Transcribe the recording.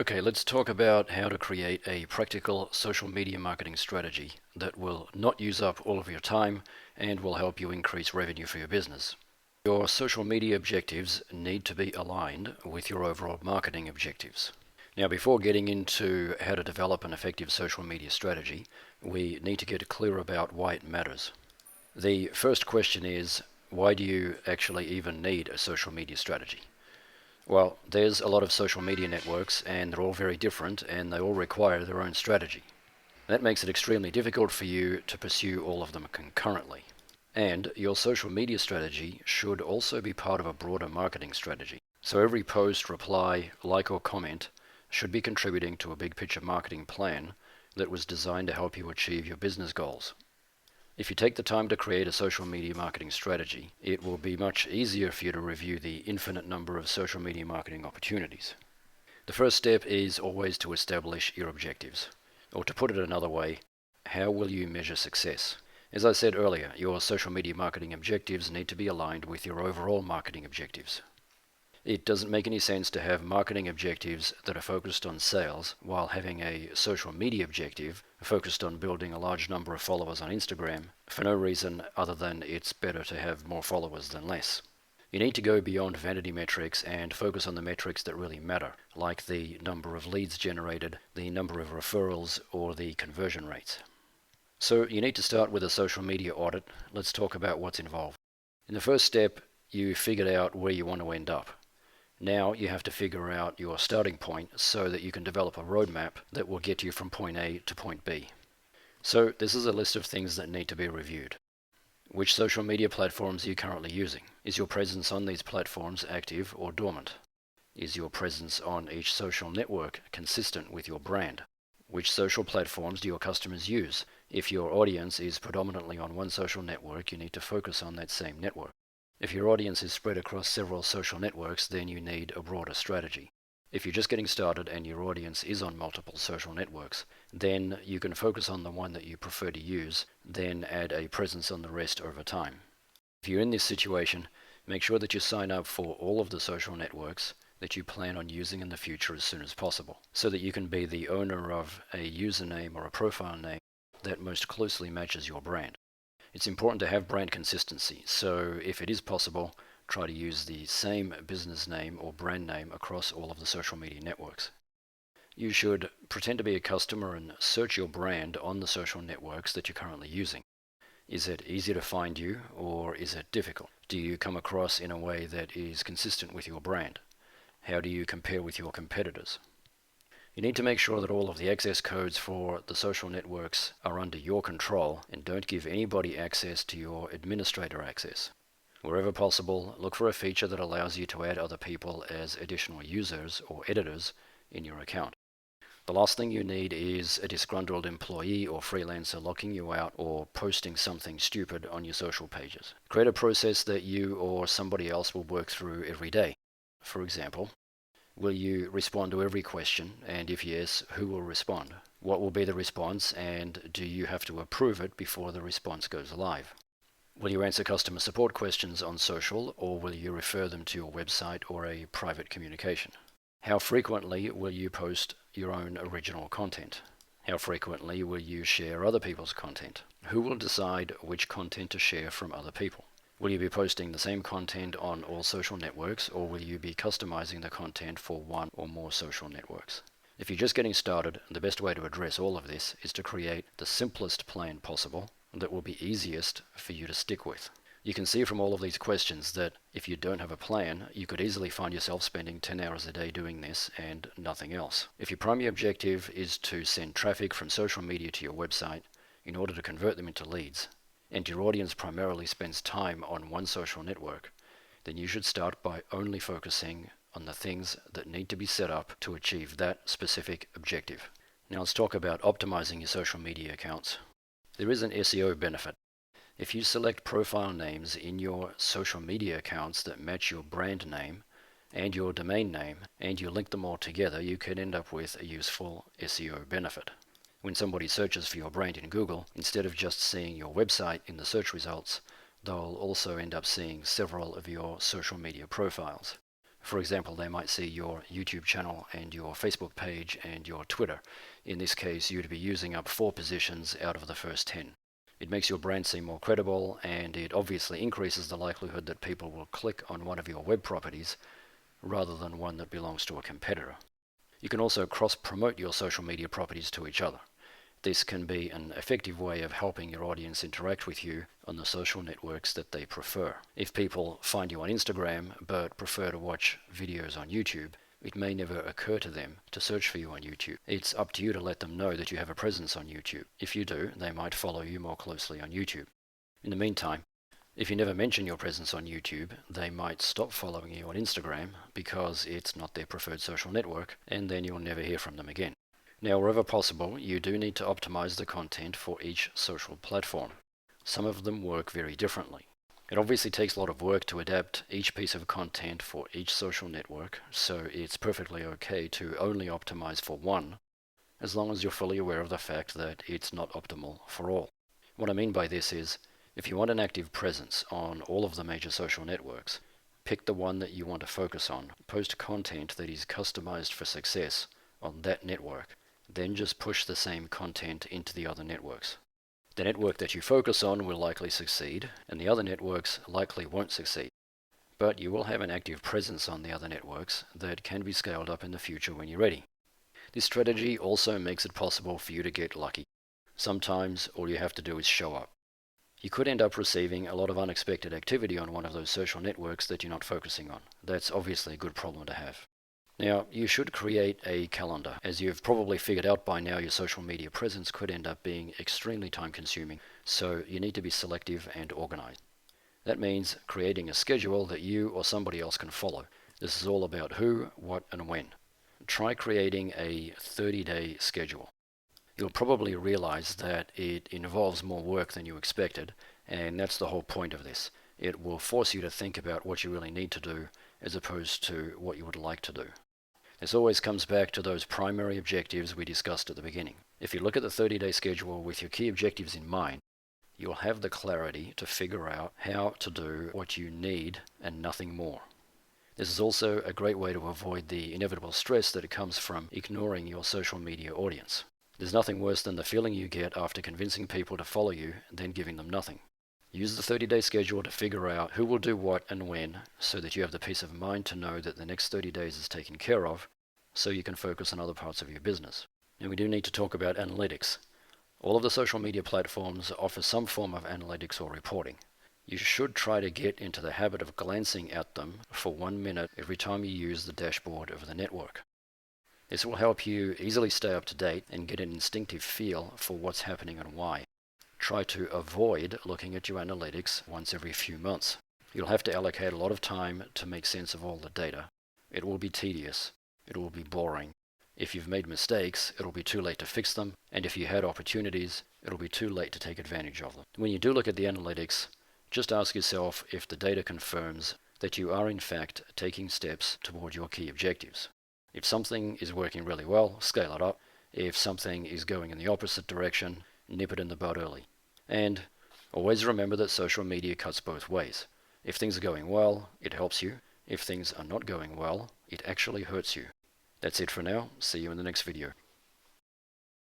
Okay, let's talk about how to create a practical social media marketing strategy that will not use up all of your time and will help you increase revenue for your business. Your social media objectives need to be aligned with your overall marketing objectives. Now, before getting into how to develop an effective social media strategy, we need to get clear about why it matters. The first question is, why do you actually even need a social media strategy? Well, there's a lot of social media networks and they're all very different and they all require their own strategy. That makes it extremely difficult for you to pursue all of them concurrently. And your social media strategy should also be part of a broader marketing strategy. So every post, reply, like or comment should be contributing to a big picture marketing plan that was designed to help you achieve your business goals. If you take the time to create a social media marketing strategy, it will be much easier for you to review the infinite number of social media marketing opportunities. The first step is always to establish your objectives. Or to put it another way, how will you measure success? As I said earlier, your social media marketing objectives need to be aligned with your overall marketing objectives. It doesn't make any sense to have marketing objectives that are focused on sales while having a social media objective focused on building a large number of followers on Instagram for no reason other than it's better to have more followers than less. You need to go beyond vanity metrics and focus on the metrics that really matter, like the number of leads generated, the number of referrals, or the conversion rates. So you need to start with a social media audit. Let's talk about what's involved. In the first step, you figured out where you want to end up. Now you have to figure out your starting point so that you can develop a roadmap that will get you from point A to point B. So this is a list of things that need to be reviewed. Which social media platforms are you currently using? Is your presence on these platforms active or dormant? Is your presence on each social network consistent with your brand? Which social platforms do your customers use? If your audience is predominantly on one social network, you need to focus on that same network. If your audience is spread across several social networks, then you need a broader strategy. If you're just getting started and your audience is on multiple social networks, then you can focus on the one that you prefer to use, then add a presence on the rest over time. If you're in this situation, make sure that you sign up for all of the social networks that you plan on using in the future as soon as possible, so that you can be the owner of a username or a profile name that most closely matches your brand. It's important to have brand consistency, so if it is possible, try to use the same business name or brand name across all of the social media networks. You should pretend to be a customer and search your brand on the social networks that you're currently using. Is it easy to find you, or is it difficult? Do you come across in a way that is consistent with your brand? How do you compare with your competitors? You need to make sure that all of the access codes for the social networks are under your control and don't give anybody access to your administrator access. Wherever possible, look for a feature that allows you to add other people as additional users or editors in your account. The last thing you need is a disgruntled employee or freelancer locking you out or posting something stupid on your social pages. Create a process that you or somebody else will work through every day. For example, will you respond to every question? And if yes, who will respond? What will be the response, and do you have to approve it before the response goes live? Will you answer customer support questions on social, or will you refer them to your website or a private communication? How frequently will you post your own original content? How frequently will you share other people's content? Who will decide which content to share from other people? Will you be posting the same content on all social networks, or will you be customizing the content for one or more social networks? If you're just getting started, the best way to address all of this is to create the simplest plan possible that will be easiest for you to stick with. You can see from all of these questions that if you don't have a plan, you could easily find yourself spending 10 hours a day doing this and nothing else. If your primary objective is to send traffic from social media to your website in order to convert them into leads, and your audience primarily spends time on one social network, then you should start by only focusing on the things that need to be set up to achieve that specific objective. Now let's talk about optimizing your social media accounts. There is an SEO benefit. If you select profile names in your social media accounts that match your brand name and your domain name, and you link them all together, you can end up with a useful SEO benefit. When somebody searches for your brand in Google, instead of just seeing your website in the search results, they'll also end up seeing several of your social media profiles. For example, they might see your YouTube channel and your Facebook page and your Twitter. In this case, you'd be using up 4 positions out of the first 10. It makes your brand seem more credible, and it obviously increases the likelihood that people will click on one of your web properties rather than one that belongs to a competitor. You can also cross-promote your social media properties to each other. This can be an effective way of helping your audience interact with you on the social networks that they prefer. If people find you on Instagram but prefer to watch videos on YouTube, it may never occur to them to search for you on YouTube. It's up to you to let them know that you have a presence on YouTube. If you do, they might follow you more closely on YouTube. In the meantime, if you never mention your presence on YouTube, they might stop following you on Instagram because it's not their preferred social network, and then you'll never hear from them again. Now, wherever possible, you do need to optimize the content for each social platform. Some of them work very differently. It obviously takes a lot of work to adapt each piece of content for each social network, so it's perfectly okay to only optimize for one, as long as you're fully aware of the fact that it's not optimal for all. What I mean by this is, if you want an active presence on all of the major social networks, pick the one that you want to focus on, post content that is customized for success on that network, then just push the same content into the other networks. The network that you focus on will likely succeed, and the other networks likely won't succeed. But you will have an active presence on the other networks that can be scaled up in the future when you're ready. This strategy also makes it possible for you to get lucky. Sometimes all you have to do is show up. You could end up receiving a lot of unexpected activity on one of those social networks that you're not focusing on. That's obviously a good problem to have. Now, you should create a calendar. As you've probably figured out by now, your social media presence could end up being extremely time-consuming, so you need to be selective and organized. That means creating a schedule that you or somebody else can follow. This is all about who, what, and when. Try creating a 30-day schedule. You'll probably realize that it involves more work than you expected, and that's the whole point of this. It will force you to think about what you really need to do as opposed to what you would like to do. This always comes back to those primary objectives we discussed at the beginning. If you look at the 30-day schedule with your key objectives in mind, you'll have the clarity to figure out how to do what you need and nothing more. This is also a great way to avoid the inevitable stress that comes from ignoring your social media audience. There's nothing worse than the feeling you get after convincing people to follow you than giving them nothing. Use the 30-day schedule to figure out who will do what and when, so that you have the peace of mind to know that the next 30 days is taken care of, so you can focus on other parts of your business. And we do need to talk about analytics. All of the social media platforms offer some form of analytics or reporting. You should try to get into the habit of glancing at them for 1 minute every time you use the dashboard of the network. This will help you easily stay up to date and get an instinctive feel for what's happening and why. Try to avoid looking at your analytics once every few months. You'll have to allocate a lot of time to make sense of all the data. It will be tedious. It will be boring. If you've made mistakes, it'll be too late to fix them, and if you had opportunities, it'll be too late to take advantage of them. When you do look at the analytics, just ask yourself if the data confirms that you are in fact taking steps toward your key objectives. If something is working really well, scale it up. If something is going in the opposite direction, nip it in the bud early. And always remember that social media cuts both ways. If things are going well, it helps you. If things are not going well, it actually hurts you. That's it for now. See you in the next video.